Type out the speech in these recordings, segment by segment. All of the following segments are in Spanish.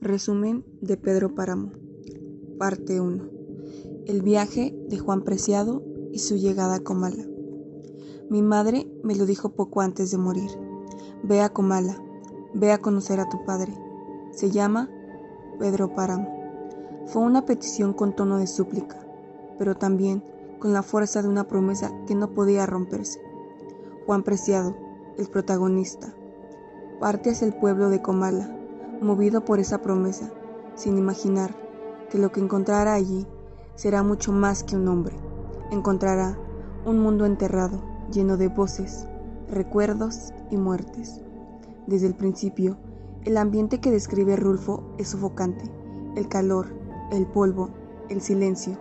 Resumen de Pedro Páramo. Parte 1. El viaje de Juan Preciado y su llegada a Comala. Mi madre me lo dijo poco antes de morir. Ve a Comala, ve a conocer a tu padre. Se llama Pedro Páramo. Fue una petición con tono de súplica, pero también con la fuerza de una promesa que no podía romperse. Juan Preciado, el protagonista, parte hacia el pueblo de Comala, movido por esa promesa, sin imaginar que lo que encontrará allí será mucho más que un hombre. Encontrará un mundo enterrado, lleno de voces, recuerdos y muertes. Desde el principio, el ambiente que describe Rulfo es sofocante. El calor, el polvo, el silencio.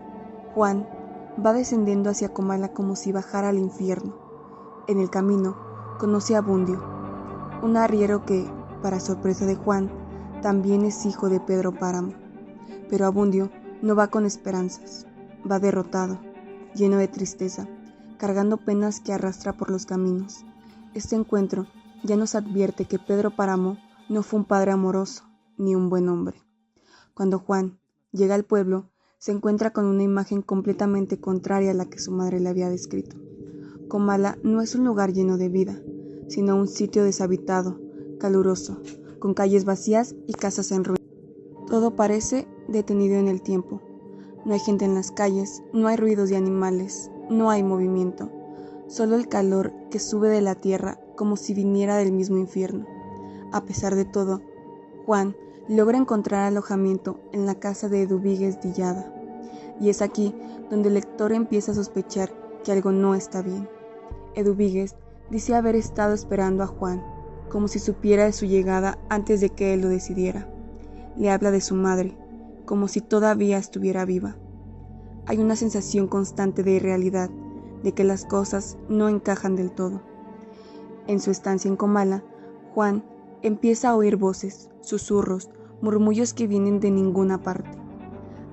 Juan va descendiendo hacia Comala como si bajara al infierno. En el camino, conoce a Bundio, un arriero que, para sorpresa de Juan, también es hijo de Pedro Páramo. Pero Abundio no va con esperanzas, va derrotado, lleno de tristeza, cargando penas que arrastra por los caminos. Este encuentro ya nos advierte que Pedro Páramo no fue un padre amoroso, ni un buen hombre. Cuando Juan llega al pueblo, se encuentra con una imagen completamente contraria a la que su madre le había descrito. Comala no es un lugar lleno de vida, sino un sitio deshabitado, caluroso, con calles vacías y casas en ruinas. Todo parece detenido en el tiempo. No hay gente en las calles, no hay ruidos de animales, no hay movimiento, solo el calor que sube de la tierra como si viniera del mismo infierno. A pesar de todo, Juan logra encontrar alojamiento en la casa de Eduvigues Dillada, y es aquí donde el lector empieza a sospechar que algo no está bien. Eduvigues dice haber estado esperando a Juan, como si supiera de su llegada antes de que él lo decidiera. Le habla de su madre, como si todavía estuviera viva. Hay una sensación constante de irrealidad, de que las cosas no encajan del todo. En su estancia en Comala, Juan empieza a oír voces, susurros, murmullos que vienen de ninguna parte.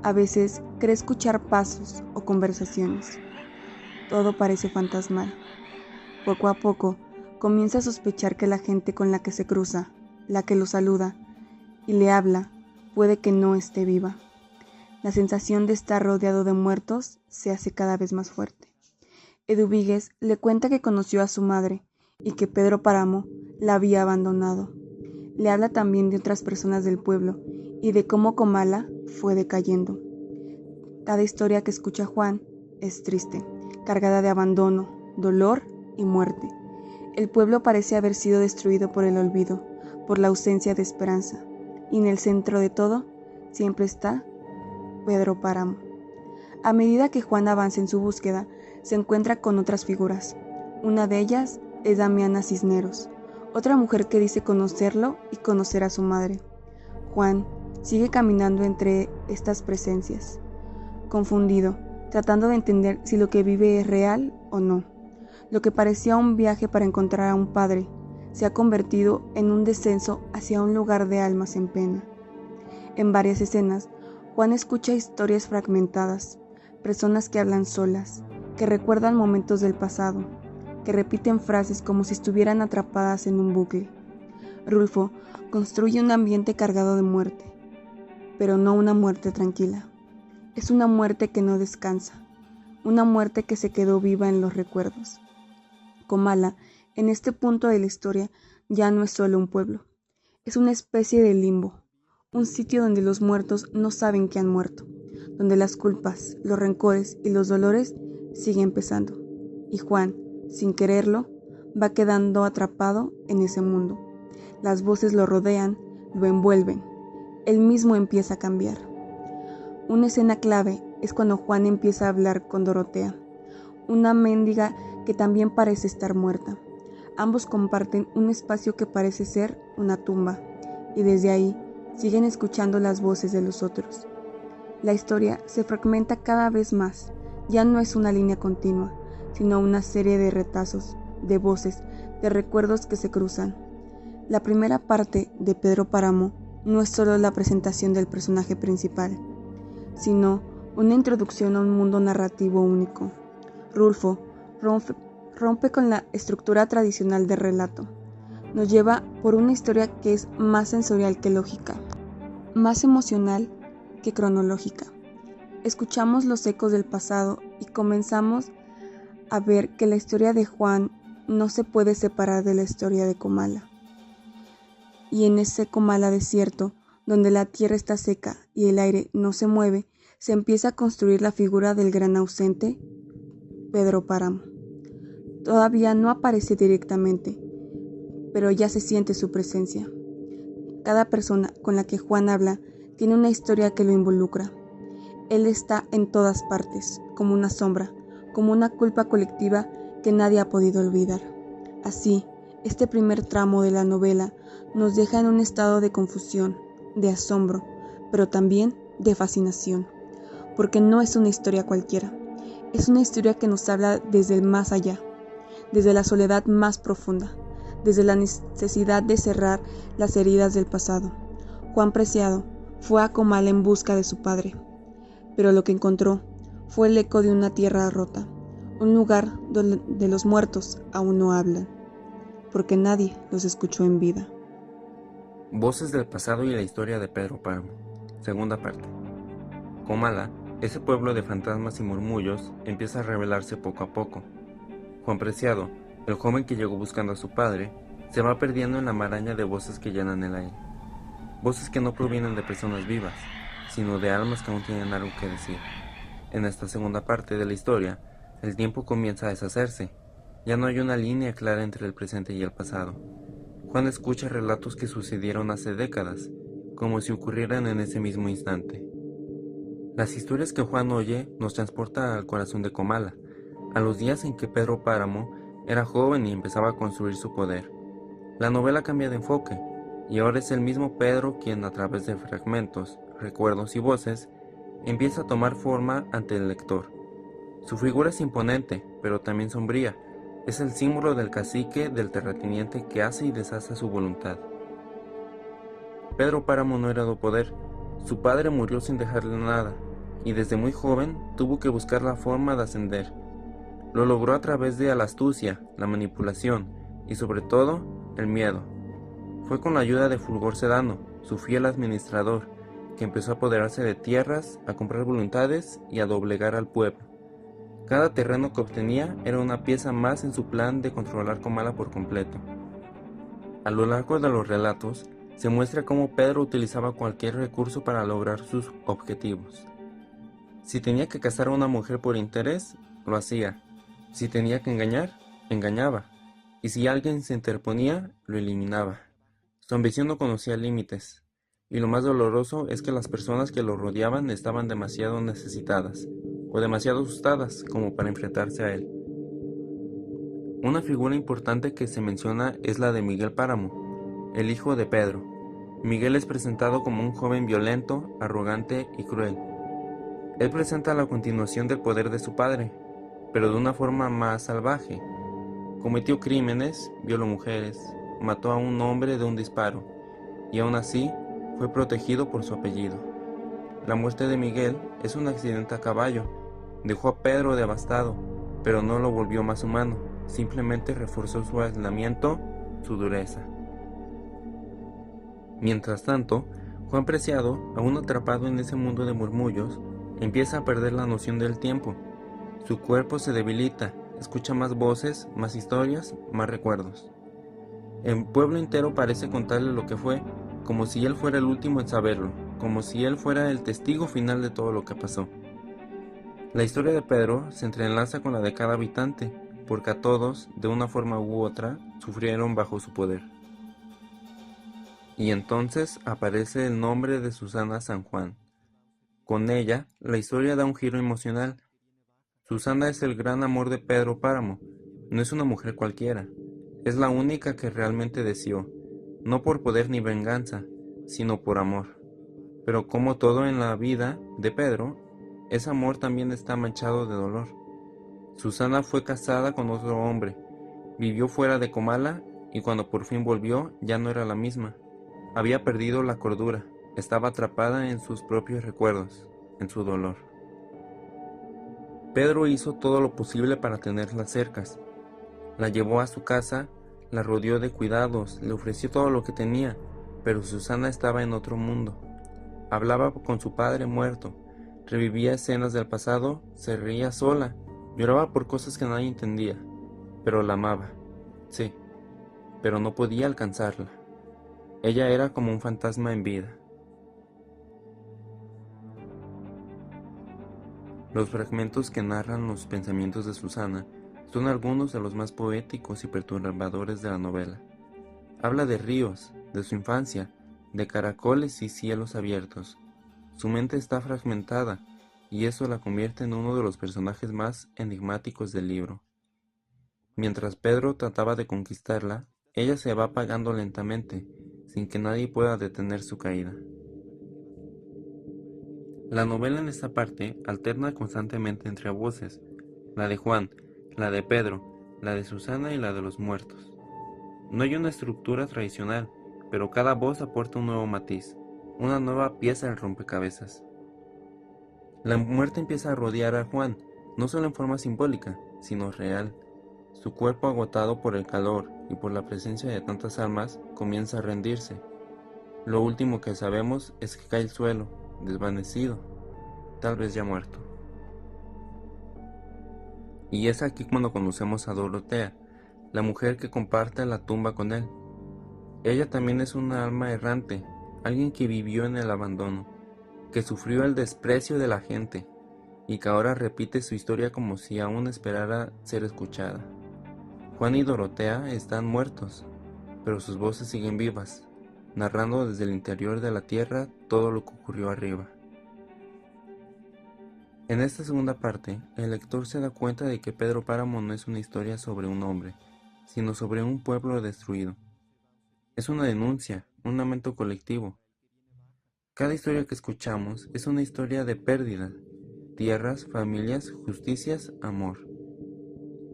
A veces cree escuchar pasos o conversaciones. Todo parece fantasmal. Poco a poco, comienza a sospechar que la gente con la que se cruza, la que lo saluda y le habla, puede que no esté viva. La sensación de estar rodeado de muertos se hace cada vez más fuerte. Eduvigues le cuenta que conoció a su madre y que Pedro Páramo la había abandonado. Le habla también de otras personas del pueblo y de cómo Comala fue decayendo. Cada historia que escucha Juan es triste, cargada de abandono, dolor y muerte. El pueblo parece haber sido destruido por el olvido, por la ausencia de esperanza, y en el centro de todo siempre está Pedro Páramo. A medida que Juan avanza en su búsqueda, se encuentra con otras figuras. Una de ellas es Damiana Cisneros, otra mujer que dice conocerlo y conocer a su madre. Juan sigue caminando entre estas presencias, confundido, tratando de entender si lo que vive es real o no. Lo que parecía un viaje para encontrar a un padre se ha convertido en un descenso hacia un lugar de almas en pena. En varias escenas, Juan escucha historias fragmentadas, personas que hablan solas, que recuerdan momentos del pasado, que repiten frases como si estuvieran atrapadas en un bucle. Rulfo construye un ambiente cargado de muerte, pero no una muerte tranquila. Es una muerte que no descansa, una muerte que se quedó viva en los recuerdos. Comala, en este punto de la historia, ya no es solo un pueblo, es una especie de limbo, un sitio donde los muertos no saben que han muerto, donde las culpas, los rencores y los dolores siguen pesando. Y Juan, sin quererlo, va quedando atrapado en ese mundo. Las voces lo rodean, lo envuelven. Él mismo empieza a cambiar. Una escena clave es cuando Juan empieza a hablar con Dorotea, una mendiga que también parece estar muerta. Ambos comparten un espacio que parece ser una tumba, y desde ahí siguen escuchando las voces de los otros. La historia se fragmenta cada vez más, ya no es una línea continua, sino una serie de retazos, de voces, de recuerdos que se cruzan. La primera parte de Pedro Páramo no es solo la presentación del personaje principal, sino una introducción a un mundo narrativo único. Rulfo rompe con la estructura tradicional del relato. Nos lleva por una historia que es más sensorial que lógica. más emocional que cronológica. Escuchamos los ecos del pasado y comenzamos a ver que la historia de Juan no se puede separar de la historia de Comala. Y en ese Comala desierto, donde la tierra está seca y el aire no se mueve, se empieza a construir la figura del gran ausente, Pedro Páramo. Todavía no aparece directamente, pero ya se siente su presencia. Cada persona con la que Juan habla tiene una historia que lo involucra. Él está en todas partes, como una sombra, como una culpa colectiva que nadie ha podido olvidar. Así, este primer tramo de la novela nos deja en un estado de confusión, de asombro, pero también de fascinación, porque no es una historia cualquiera, es una historia que nos habla desde el más allá, desde la soledad más profunda, desde la necesidad de cerrar las heridas del pasado. Juan Preciado fue a Comala en busca de su padre, pero lo que encontró fue el eco de una tierra rota, un lugar donde los muertos aún no hablan, porque nadie los escuchó en vida. Voces del pasado y la historia de Pedro Páramo. Segunda parte. Comala, ese pueblo de fantasmas y murmullos, empieza a revelarse poco a poco. Juan Preciado, el joven que llegó buscando a su padre, se va perdiendo en la maraña de voces que llenan el aire. Voces que no provienen de personas vivas, sino de almas que aún tienen algo que decir. En esta segunda parte de la historia, el tiempo comienza a deshacerse. Ya no hay una línea clara entre el presente y el pasado. Juan escucha relatos que sucedieron hace décadas, como si ocurrieran en ese mismo instante. Las historias que Juan oye nos transportan al corazón de Comala, a los días en que Pedro Páramo era joven y empezaba a construir su poder. La novela cambia de enfoque, y ahora es el mismo Pedro quien, a través de fragmentos, recuerdos y voces, empieza a tomar forma ante el lector. Su figura es imponente, pero también sombría. Es el símbolo del cacique, del terrateniente que hace y deshace a su voluntad. Pedro Páramo no heredó poder. Su padre murió sin dejarle nada, y desde muy joven tuvo que buscar la forma de ascender. Lo logró a través de la astucia, la manipulación y sobre todo, el miedo. Fue con la ayuda de Fulgor Sedano, su fiel administrador, que empezó a apoderarse de tierras, a comprar voluntades y a doblegar al pueblo. Cada terreno que obtenía era una pieza más en su plan de controlar Comala por completo. A lo largo de los relatos, se muestra cómo Pedro utilizaba cualquier recurso para lograr sus objetivos. Si tenía que casar a una mujer por interés, lo hacía. Si tenía que engañar, engañaba. Y si alguien se interponía, lo eliminaba. Su ambición no conocía límites. Y lo más doloroso es que las personas que lo rodeaban estaban demasiado necesitadas, o demasiado asustadas como para enfrentarse a él. Una figura importante que se menciona es la de Miguel Páramo, el hijo de Pedro. Miguel es presentado como un joven violento, arrogante y cruel. Él presenta la continuación del poder de su padre, pero de una forma más salvaje. Cometió crímenes, violó mujeres, mató a un hombre de un disparo, y aún así fue protegido por su apellido. La muerte de Miguel es un accidente a caballo. Dejó a Pedro devastado, pero no lo volvió más humano, simplemente reforzó su aislamiento, su dureza. Mientras tanto, Juan Preciado, aún atrapado en ese mundo de murmullos, empieza a perder la noción del tiempo. Su cuerpo se debilita, escucha más voces, más historias, más recuerdos. El pueblo entero parece contarle lo que fue, como si él fuera el último en saberlo, como si él fuera el testigo final de todo lo que pasó. La historia de Pedro se entrelaza con la de cada habitante, porque a todos, de una forma u otra, sufrieron bajo su poder. Y entonces aparece el nombre de Susana San Juan. Con ella, la historia da un giro emocional. Susana es el gran amor de Pedro Páramo. No es una mujer cualquiera. Es la única que realmente deseó, no por poder ni venganza, sino por amor. Pero como todo en la vida de Pedro, ese amor también está manchado de dolor. Susana fue casada con otro hombre, vivió fuera de Comala y cuando por fin volvió ya no era la misma. Había perdido la cordura, estaba atrapada en sus propios recuerdos, en su dolor. Pedro hizo todo lo posible para tenerla cerca. La llevó a su casa, la rodeó de cuidados, le ofreció todo lo que tenía, pero Susana estaba en otro mundo. Hablaba con su padre muerto, revivía escenas del pasado, se reía sola, lloraba por cosas que nadie entendía, pero la amaba, sí, pero no podía alcanzarla. Ella era como un fantasma en vida. Los fragmentos que narran los pensamientos de Susana son algunos de los más poéticos y perturbadores de la novela. Habla de ríos, de su infancia, de caracoles y cielos abiertos. Su mente está fragmentada, y eso la convierte en uno de los personajes más enigmáticos del libro. Mientras Pedro trataba de conquistarla, ella se va apagando lentamente, sin que nadie pueda detener su caída. La novela en esta parte alterna constantemente entre voces, la de Juan, la de Pedro, la de Susana y la de los muertos. No hay una estructura tradicional, pero cada voz aporta un nuevo matiz, una nueva pieza del rompecabezas. La muerte empieza a rodear a Juan, no solo en forma simbólica, sino real. Su cuerpo, agotado por el calor y por la presencia de tantas almas, comienza a rendirse. Lo último que sabemos es que cae al suelo, desvanecido, tal vez ya muerto. Y es aquí cuando conocemos a Dorotea, la mujer que comparte la tumba con él. Ella también es una alma errante, alguien que vivió en el abandono, que sufrió el desprecio de la gente, y que ahora repite su historia como si aún esperara ser escuchada. Juan y Dorotea están muertos, pero sus voces siguen vivas, narrando desde el interior de la tierra todo lo que ocurrió arriba. En esta segunda parte, el lector se da cuenta de que Pedro Páramo no es una historia sobre un hombre, sino sobre un pueblo destruido. Es una denuncia, un lamento colectivo. Cada historia que escuchamos es una historia de pérdida, tierras, familias, justicias, amor.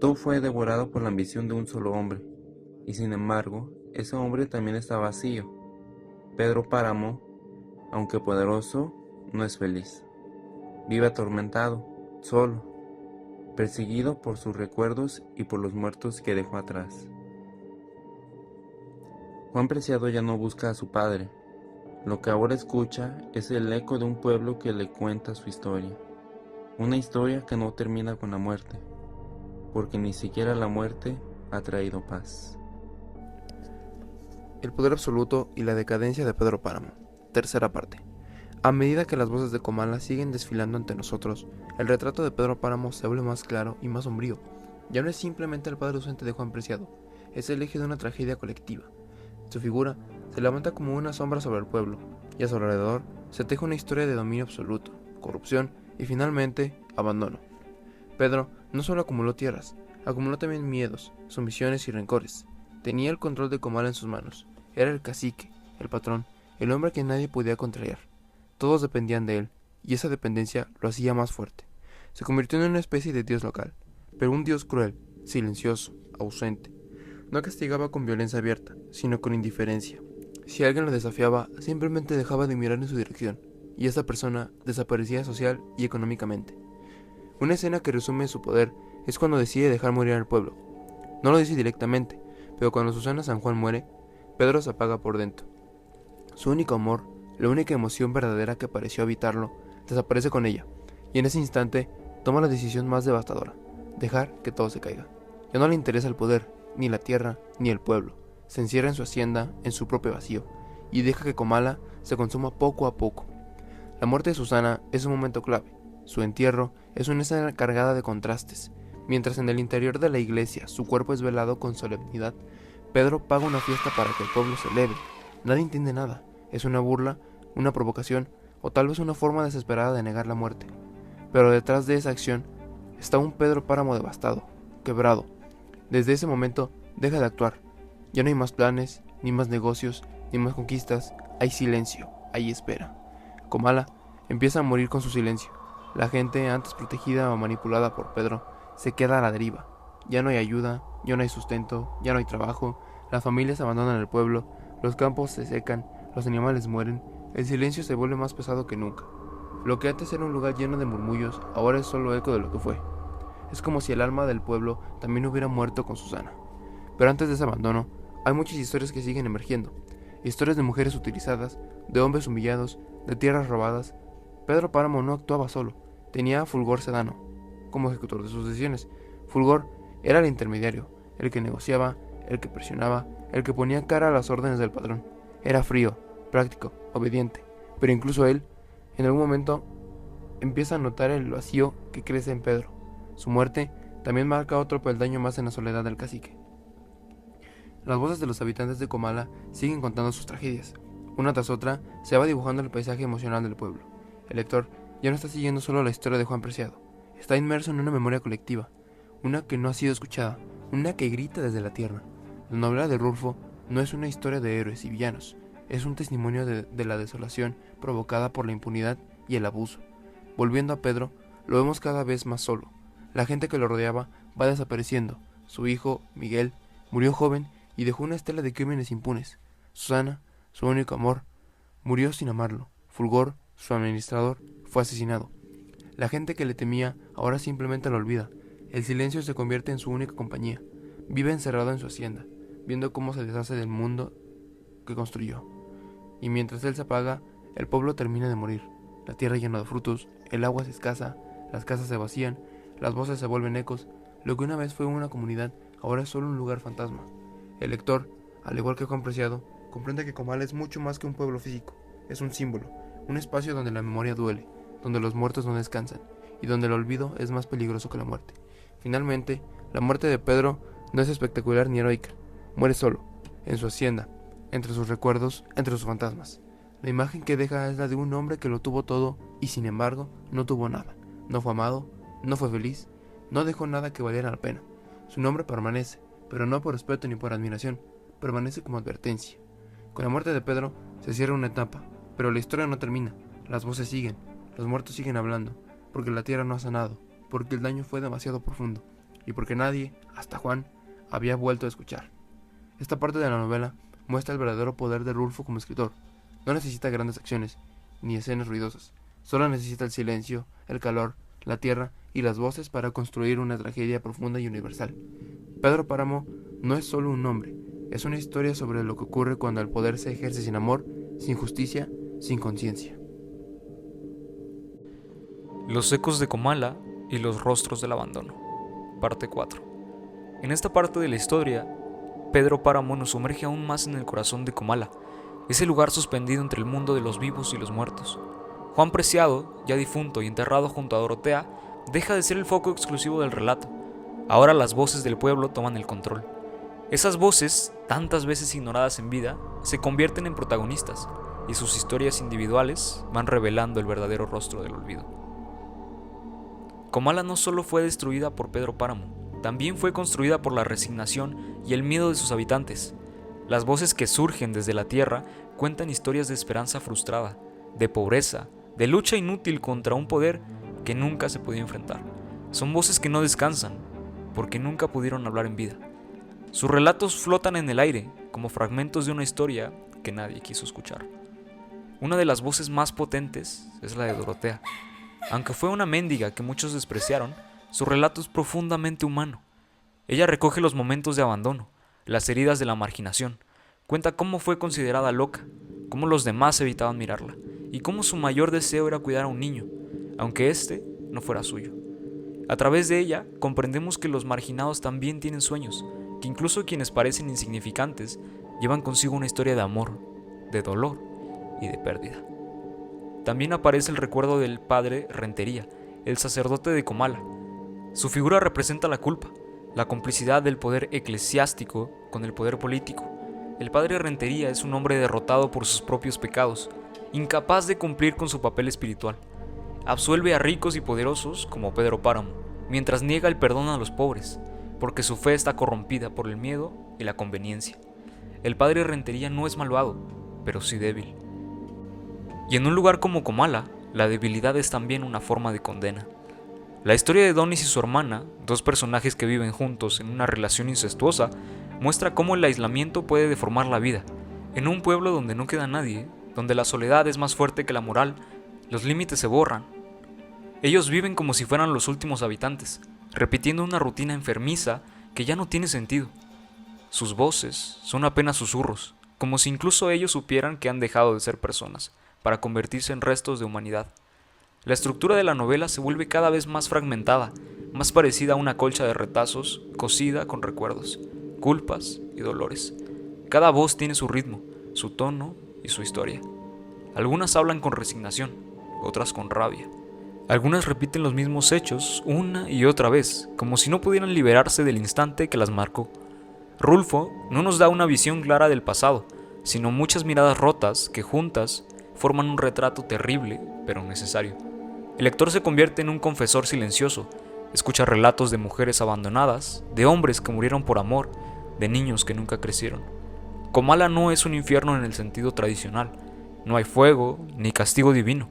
Todo fue devorado por la ambición de un solo hombre, y sin embargo, ese hombre también está vacío. Pedro Páramo, aunque poderoso, no es feliz. Vive atormentado, solo, perseguido por sus recuerdos y por los muertos que dejó atrás. Juan Preciado ya no busca a su padre. Lo que ahora escucha es el eco de un pueblo que le cuenta su historia. Una historia que no termina con la muerte, porque ni siquiera la muerte ha traído paz. El poder absoluto y la decadencia de Pedro Páramo. Tercera parte. A medida que las voces de Comala siguen desfilando ante nosotros, el retrato de Pedro Páramo se vuelve más claro y más sombrío. Ya no es simplemente el padre ausente de Juan Preciado, es el eje de una tragedia colectiva. Su figura se levanta como una sombra sobre el pueblo, y a su alrededor se teje una historia de dominio absoluto, corrupción y finalmente abandono. Pedro no solo acumuló tierras, acumuló también miedos, sumisiones y rencores. Tenía el control de Comala en sus manos, era el cacique, el patrón, el hombre que nadie podía contrariar. Todos dependían de él, y esa dependencia lo hacía más fuerte. Se convirtió en una especie de dios local, pero un dios cruel, silencioso, ausente. No castigaba con violencia abierta, sino con indiferencia. Si alguien lo desafiaba, simplemente dejaba de mirar en su dirección, y esa persona desaparecía social y económicamente. Una escena que resume su poder es cuando decide dejar morir al pueblo. No lo dice directamente, pero cuando Susana San Juan muere, Pedro se apaga por dentro. Su único amor, la única emoción verdadera que pareció habitarlo, desaparece con ella, y en ese instante toma la decisión más devastadora, dejar que todo se caiga. Ya no le interesa el poder, ni la tierra, ni el pueblo. Se encierra en su hacienda, en su propio vacío, y deja que Comala se consuma poco a poco. La muerte de Susana es un momento clave. Su entierro es una escena cargada de contrastes. Mientras en el interior de la iglesia su cuerpo es velado con solemnidad, Pedro paga una fiesta para que el pueblo celebre. Nadie entiende nada. Es una burla, una provocación, o tal vez una forma desesperada de negar la muerte. Pero detrás de esa acción está un Pedro Páramo devastado, quebrado. Desde ese momento deja de actuar. Ya no hay más planes, ni más negocios, ni más conquistas. Hay silencio, hay espera. Comala empieza a morir con su silencio. La gente, antes protegida o manipulada por Pedro, se queda a la deriva. Ya no hay ayuda, ya no hay sustento, ya no hay trabajo. Las familias abandonan el pueblo, los campos se secan, los animales mueren. El silencio se vuelve más pesado que nunca. Lo que antes era un lugar lleno de murmullos, ahora es solo eco de lo que fue. Es como si el alma del pueblo también hubiera muerto con Susana. Pero antes de ese abandono, hay muchas historias que siguen emergiendo. historias de mujeres utilizadas, de hombres humillados, de tierras robadas. Pedro Páramo no actuaba solo, tenía a Fulgor Sedano como ejecutor de sus decisiones. Fulgor era el intermediario, el que negociaba, el que presionaba, el que ponía cara a las órdenes del patrón. Era frío, práctico, obediente, pero incluso él, en algún momento, empieza a notar el vacío que crece en Pedro. Su muerte también marca otro peldaño más en la soledad del cacique. Las voces de los habitantes de Comala siguen contando sus tragedias. Una tras otra se va dibujando el paisaje emocional del pueblo. El lector ya no está siguiendo solo la historia de Juan Preciado, está inmerso en una memoria colectiva, una que no ha sido escuchada, una que grita desde la tierra. La novela de Rulfo no es una historia de héroes y villanos, es un testimonio de la desolación provocada por la impunidad y el abuso. Volviendo a Pedro, lo vemos cada vez más solo. La gente que lo rodeaba va desapareciendo. Su hijo, Miguel, murió joven y dejó una estela de crímenes impunes. Susana, su único amor, murió sin amarlo. Fulgor, su administrador, fue asesinado. La gente que le temía ahora simplemente lo olvida. El silencio se convierte en su única compañía. Vive encerrado en su hacienda, viendo cómo se deshace del mundo que construyó. Y mientras él se apaga, el pueblo termina de morir. La tierra llena de frutos, el agua es escasa, las casas se vacían, las voces se vuelven ecos. Lo que una vez fue una comunidad, ahora es solo un lugar fantasma. El lector, al igual que Juan Preciado, comprende que Comala es mucho más que un pueblo físico. Es un símbolo, un espacio donde la memoria duele, donde los muertos no descansan, y donde el olvido es más peligroso que la muerte. Finalmente, la muerte de Pedro no es espectacular ni heroica. Muere solo, en su hacienda, entre sus recuerdos, entre sus fantasmas. La imagen que deja es la de un hombre que lo tuvo todo y sin embargo no tuvo nada. No fue amado, no fue feliz, no dejó nada que valiera la pena. Su nombre permanece, pero no por respeto ni por admiración, permanece como advertencia. Con la muerte de Pedro se cierra una etapa, pero la historia no termina. Las voces siguen, los muertos siguen hablando, porque la tierra no ha sanado, porque el daño fue demasiado profundo, y porque nadie, hasta Juan, había vuelto a escuchar. Esta parte de la novela muestra el verdadero poder de Rulfo como escritor. No necesita grandes acciones, ni escenas ruidosas. Solo necesita el silencio, el calor, la tierra y las voces para construir una tragedia profunda y universal. Pedro Páramo no es solo un nombre, es una historia sobre lo que ocurre cuando el poder se ejerce sin amor, sin justicia, sin conciencia. Los ecos de Comala y los rostros del abandono. Parte 4. En esta parte de la historia, Pedro Páramo nos sumerge aún más en el corazón de Comala, ese lugar suspendido entre el mundo de los vivos y los muertos. Juan Preciado, ya difunto y enterrado junto a Dorotea, deja de ser el foco exclusivo del relato. Ahora las voces del pueblo toman el control. Esas voces, tantas veces ignoradas en vida, se convierten en protagonistas, y sus historias individuales van revelando el verdadero rostro del olvido. Comala no solo fue destruida por Pedro Páramo, también fue construida por la resignación y el miedo de sus habitantes. Las voces que surgen desde la tierra cuentan historias de esperanza frustrada, de pobreza, de lucha inútil contra un poder que nunca se podía enfrentar. Son voces que no descansan, porque nunca pudieron hablar en vida. Sus relatos flotan en el aire, como fragmentos de una historia que nadie quiso escuchar. Una de las voces más potentes es la de Dorotea. Aunque fue una mendiga que muchos despreciaron, su relato es profundamente humano. Ella recoge los momentos de abandono, las heridas de la marginación, cuenta cómo fue considerada loca, cómo los demás evitaban mirarla, y cómo su mayor deseo era cuidar a un niño, aunque éste no fuera suyo. A través de ella comprendemos que los marginados también tienen sueños, que incluso quienes parecen insignificantes llevan consigo una historia de amor, de dolor y de pérdida. También aparece el recuerdo del padre Rentería, el sacerdote de Comala. Su figura representa la culpa, la complicidad del poder eclesiástico con el poder político. El padre Rentería es un hombre derrotado por sus propios pecados, incapaz de cumplir con su papel espiritual. Absuelve a ricos y poderosos como Pedro Páramo, mientras niega el perdón a los pobres, porque su fe está corrompida por el miedo y la conveniencia. El padre Rentería no es malvado, pero sí débil. Y en un lugar como Comala, la debilidad es también una forma de condena. La historia de Donis y su hermana, dos personajes que viven juntos en una relación incestuosa, muestra cómo el aislamiento puede deformar la vida. En un pueblo donde no queda nadie, donde la soledad es más fuerte que la moral, los límites se borran. Ellos viven como si fueran los últimos habitantes, repitiendo una rutina enfermiza que ya no tiene sentido. Sus voces son apenas susurros, como si incluso ellos supieran que han dejado de ser personas, para convertirse en restos de humanidad. La estructura de la novela se vuelve cada vez más fragmentada, más parecida a una colcha de retazos, cosida con recuerdos, culpas y dolores. Cada voz tiene su ritmo, su tono y su historia. Algunas hablan con resignación, otras con rabia. Algunas repiten los mismos hechos una y otra vez, como si no pudieran liberarse del instante que las marcó. Rulfo no nos da una visión clara del pasado, sino muchas miradas rotas que juntas forman un retrato terrible, pero necesario. El lector se convierte en un confesor silencioso, escucha relatos de mujeres abandonadas, de hombres que murieron por amor, de niños que nunca crecieron. Comala no es un infierno en el sentido tradicional, no hay fuego ni castigo divino.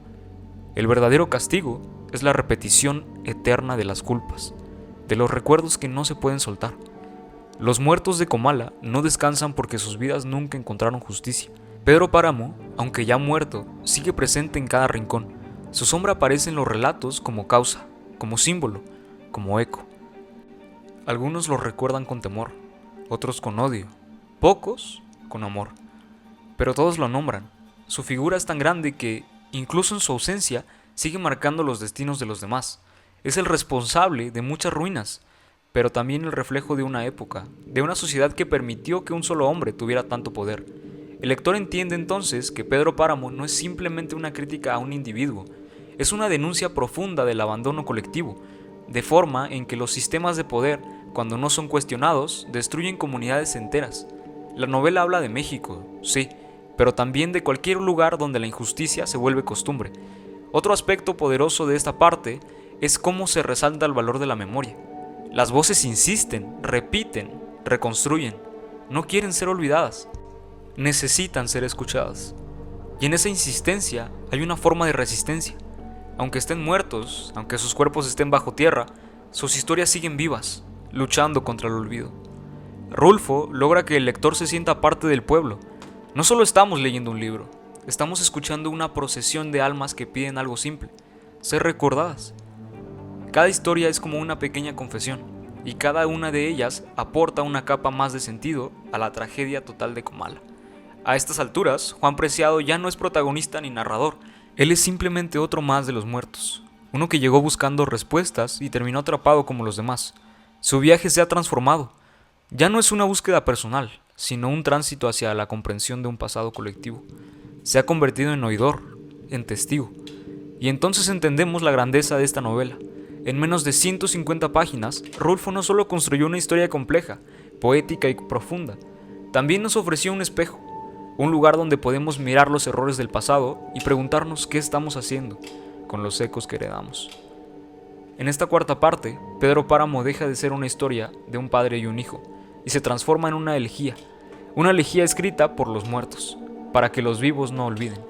El verdadero castigo es la repetición eterna de las culpas, de los recuerdos que no se pueden soltar. Los muertos de Comala no descansan porque sus vidas nunca encontraron justicia. Pedro Páramo, aunque ya muerto, sigue presente en cada rincón. Su sombra aparece en los relatos como causa, como símbolo, como eco. Algunos lo recuerdan con temor, otros con odio, pocos con amor. Pero todos lo nombran. Su figura es tan grande que, incluso en su ausencia, sigue marcando los destinos de los demás. Es el responsable de muchas ruinas, pero también el reflejo de una época, de una sociedad que permitió que un solo hombre tuviera tanto poder. El lector entiende entonces que Pedro Páramo no es simplemente una crítica a un individuo, es una denuncia profunda del abandono colectivo, de forma en que los sistemas de poder, cuando no son cuestionados, destruyen comunidades enteras. La novela habla de México, sí, pero también de cualquier lugar donde la injusticia se vuelve costumbre. Otro aspecto poderoso de esta parte es cómo se resalta el valor de la memoria. Las voces insisten, repiten, reconstruyen, no quieren ser olvidadas, necesitan ser escuchadas. Y en esa insistencia hay una forma de resistencia. Aunque estén muertos, aunque sus cuerpos estén bajo tierra, sus historias siguen vivas, luchando contra el olvido. Rulfo logra que el lector se sienta parte del pueblo. No solo estamos leyendo un libro, estamos escuchando una procesión de almas que piden algo simple: ser recordadas. Cada historia es como una pequeña confesión, y cada una de ellas aporta una capa más de sentido a la tragedia total de Comala. A estas alturas, Juan Preciado ya no es protagonista ni narrador, él es simplemente otro más de los muertos, uno que llegó buscando respuestas y terminó atrapado como los demás. Su viaje se ha transformado, ya no es una búsqueda personal, sino un tránsito hacia la comprensión de un pasado colectivo. Se ha convertido en oidor, en testigo, y entonces entendemos la grandeza de esta novela. En menos de 150 páginas, Rulfo no solo construyó una historia compleja, poética y profunda, también nos ofreció un espejo, un lugar donde podemos mirar los errores del pasado y preguntarnos qué estamos haciendo con los ecos que heredamos. En esta cuarta parte, Pedro Páramo deja de ser una historia de un padre y un hijo, y se transforma en una elegía escrita por los muertos, para que los vivos no olviden.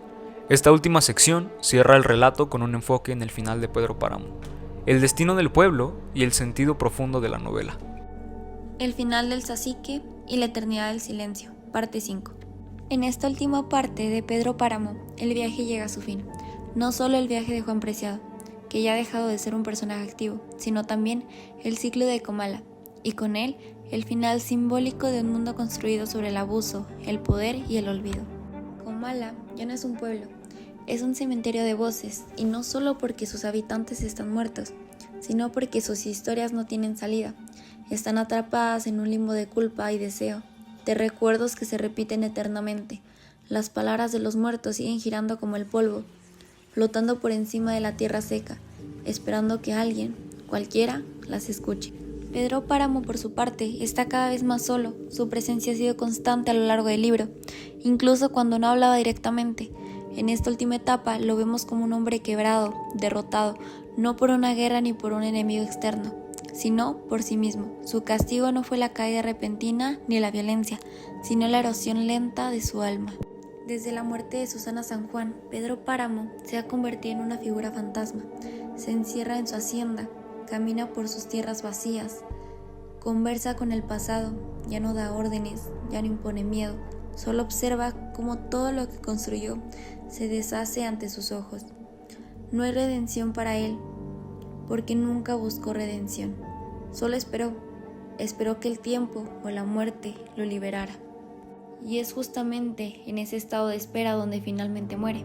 Esta última sección cierra el relato con un enfoque en el final de Pedro Páramo, el destino del pueblo y el sentido profundo de la novela. El final del Sacique y la eternidad del silencio, parte 5. En esta última parte de Pedro Páramo, el viaje llega a su fin. No solo el viaje de Juan Preciado, que ya ha dejado de ser un personaje activo, sino también el ciclo de Comala, y con él el final simbólico de un mundo construido sobre el abuso, el poder y el olvido. Comala ya no es un pueblo, es un cementerio de voces, y no solo porque sus habitantes están muertos, sino porque sus historias no tienen salida. Están atrapadas en un limbo de culpa y deseo, de recuerdos que se repiten eternamente. Las palabras de los muertos siguen girando como el polvo, flotando por encima de la tierra seca, esperando que alguien, cualquiera, las escuche. Pedro Páramo, por su parte, está cada vez más solo. Su presencia ha sido constante a lo largo del libro, incluso cuando no hablaba directamente. En esta última etapa lo vemos como un hombre quebrado, derrotado, no por una guerra ni por un enemigo externo, sino por sí mismo. Su castigo no fue la caída repentina ni la violencia, sino la erosión lenta de su alma. Desde la muerte de Susana San Juan, Pedro Páramo se ha convertido en una figura fantasma. Se encierra en su hacienda, camina por sus tierras vacías, conversa con el pasado, ya no da órdenes, ya no impone miedo, solo observa cómo todo lo que construyó se deshace ante sus ojos. No hay redención para él, porque nunca buscó redención. Solo esperó que el tiempo o la muerte lo liberara. y es justamente en ese estado de espera donde finalmente muere.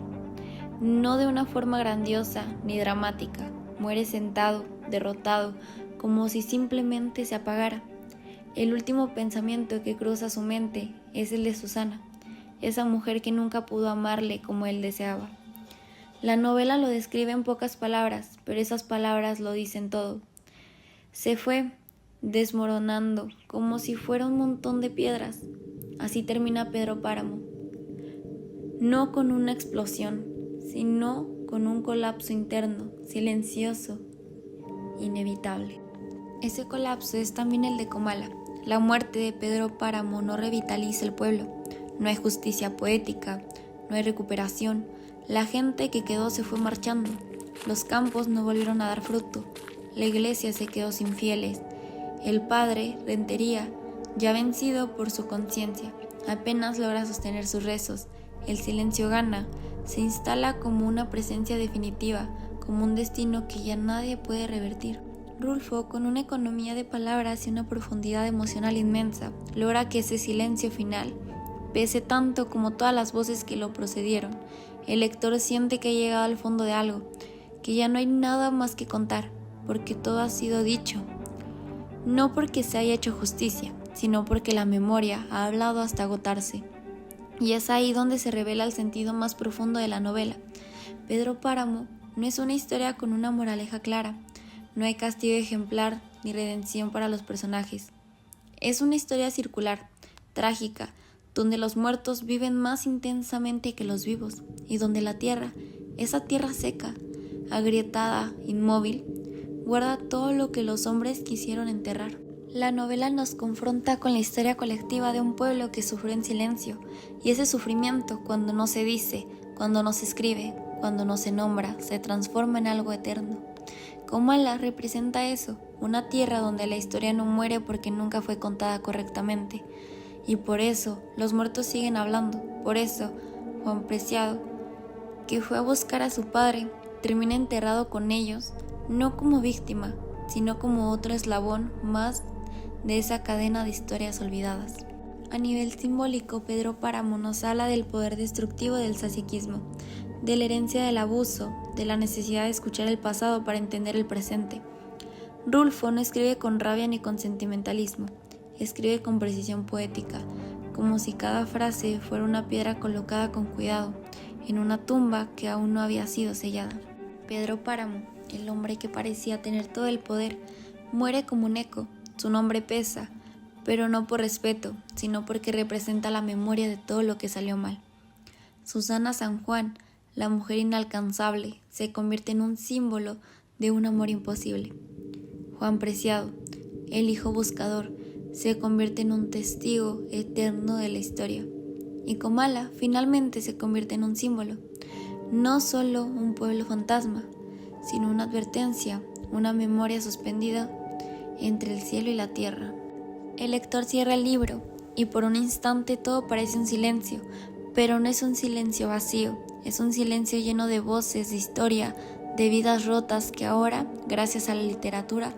No de una forma grandiosa ni dramática, muere sentado, derrotado, como si simplemente se apagara. El último pensamiento que cruza su mente es el de Susana, esa mujer que nunca pudo amarle como él deseaba. La novela lo describe en pocas palabras, pero esas palabras lo dicen todo. Se fue desmoronando como si fuera un montón de piedras. Así termina Pedro Páramo. No con una explosión, sino con un colapso interno, silencioso, inevitable. Ese colapso es también el de Comala. La muerte de Pedro Páramo no revitaliza el pueblo. No hay justicia poética, no hay recuperación. La gente que quedó se fue marchando. Los campos no volvieron a dar fruto. La iglesia se quedó sin fieles. El padre, Rentería, ya vencido por su conciencia, apenas logra sostener sus rezos. El silencio gana, se instala como una presencia definitiva, como un destino que ya nadie puede revertir. Rulfo, con una economía de palabras y una profundidad emocional inmensa, logra que ese silencio final pese tanto como todas las voces que lo precedieron. El lector siente que ha llegado al fondo de algo, que ya no hay nada más que contar, porque todo ha sido dicho. No porque se haya hecho justicia, sino porque la memoria ha hablado hasta agotarse. Y es ahí donde se revela el sentido más profundo de la novela. Pedro Páramo no es una historia con una moraleja clara. No hay castigo ejemplar ni redención para los personajes. Es una historia circular, trágica, donde los muertos viven más intensamente que los vivos, y donde la tierra, esa tierra seca, agrietada, inmóvil, guarda todo lo que los hombres quisieron enterrar. La novela nos confronta con la historia colectiva de un pueblo que sufrió en silencio, y ese sufrimiento, cuando no se dice, cuando no se escribe, cuando no se nombra, se transforma en algo eterno. Comala representa eso, una tierra donde la historia no muere porque nunca fue contada correctamente. Y por eso los muertos siguen hablando. Por eso Juan Preciado, que fue a buscar a su padre, termina enterrado con ellos, no como víctima, sino como otro eslabón más de esa cadena de historias olvidadas. A nivel simbólico, Pedro Páramo nos habla del poder destructivo del saciquismo, de la herencia del abuso, de la necesidad de escuchar el pasado para entender el presente. Rulfo no escribe con rabia ni con sentimentalismo, escribe con precisión poética, como si cada frase fuera una piedra colocada con cuidado en una tumba que aún no había sido sellada. Pedro Páramo, el hombre que parecía tener todo el poder, muere como un eco. Su nombre pesa, pero no por respeto, sino porque representa la memoria de todo lo que salió mal. Susana San Juan, la mujer inalcanzable, se convierte en un símbolo de un amor imposible. Juan Preciado, el hijo buscador, se convierte en un testigo eterno de la historia. Y Comala finalmente se convierte en un símbolo, no solo un pueblo fantasma, sino una advertencia, una memoria suspendida entre el cielo y la tierra. El lector cierra el libro y por un instante todo parece un silencio, pero no es un silencio vacío, es un silencio lleno de voces, de historia, de vidas rotas que ahora, gracias a la literatura,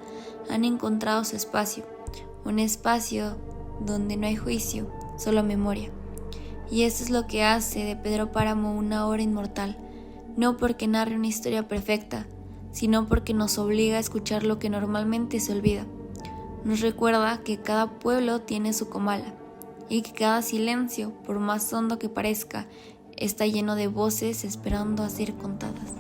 han encontrado su espacio, un espacio donde no hay juicio, solo memoria. Y eso es lo que hace de Pedro Páramo una obra inmortal, no porque narre una historia perfecta, sino porque nos obliga a escuchar lo que normalmente se olvida. Nos recuerda que cada pueblo tiene su Comala y que cada silencio, por más hondo que parezca, está lleno de voces esperando a ser contadas.